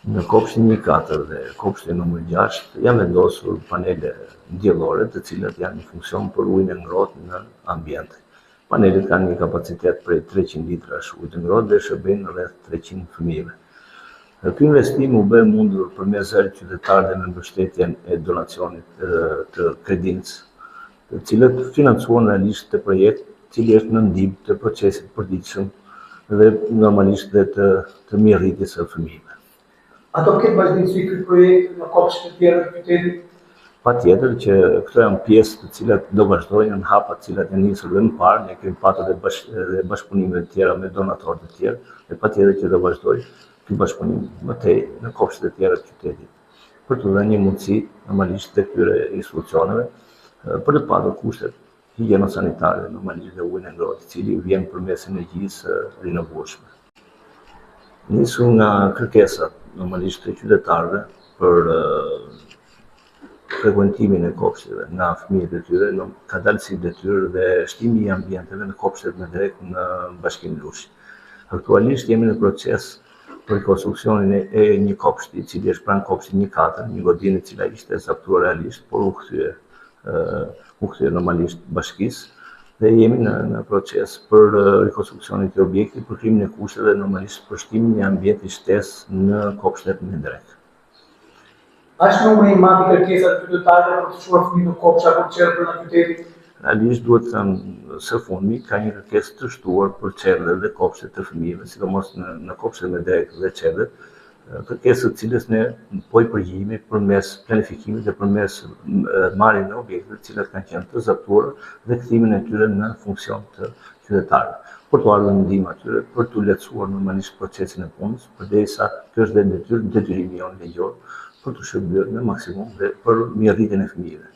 Në kopshtin 1-4 dhe kopshtin numër 6 janë vendosur panele diellore, të cilat janë në funksion për ujin e ngrohtë në ambient. Panelet kanë një kapacitet prej 300 litrash ujë të ngrohtë dhe shërbejnë rreth 300 fëmijëve. Ky investim u bë mundur përmes zërit qytetar dhe me mbështetjen e donacionit të Kredinës, të cilët financuan realisht të projekt, cili është në ndihmë të procesit përditshëm dhe normalisht dhe të mirërritjes së fëmijëve. A do këtë vazhdimsi ky projekt në kopshtet e tjera të qytetit? Patjetër që këto janë pjesë të cilat do vazhdojnë në hapa të cilat janë nisur dhe më parë, ne kemi patur dhe bashkëpunime të tjera me donatorë të tjerë, dhe patjetër që do vazhdojë ky bashkëpunim më tej në kopshtet e tjera të qytetit, për të dhënë një mundësi normalisht të këtyre institucioneve për të patur kushtet higjieno-sanitare, normalisht dhe ujin e ngrohtë, i cili vjen përmes energjisë rinovueshme. Nisur nga kërkesat normalisht të qytetarëve për frekuentimin e kopshteve nga fëmijët e tyre, ka dalë si detyrë dhe shtimi i ambienteve në kopshtet me drek në Bashkinë Lushi. Aktualisht jemi në proces për konstruksionin e një kopshti, i cili është pranë kopshtit 1-4, një godinë e cila ishte zaktuar realisht, por u kthye normalisht bashkisë, dhe jemi në proces për rekonstruksionin e këtij objekti, për krijimin e kushteve normalisht për shtimin e ambientit shtesë në kopshtet me drek. A është numri i madh i kërkesave të qytetarëve për të çuar fëmijë në kopshte apo të çerë brenda qytetit? Realisht duhet të thënë së fundmi ka një kërkesë të shtuar për çerrët dhe kopshtet të fëmijëve, sidomos në kopshtet me drek dhe çerrët, kërkesë të cilës ne po i përgjigjemi përmes planifikimit dhe përmes marrjes në objekte të cilat kanë qenë të zaktuara dhe kthimin e tyre në funksion të qytetarëve, për të ardhur në ndihmë atyre, për të lehtësuar normalisht procesin e punës, përderisa kjo është detyrimi jon ligjor për të shërbyer në maksimum dhe për mirërritjen e fëmijëve.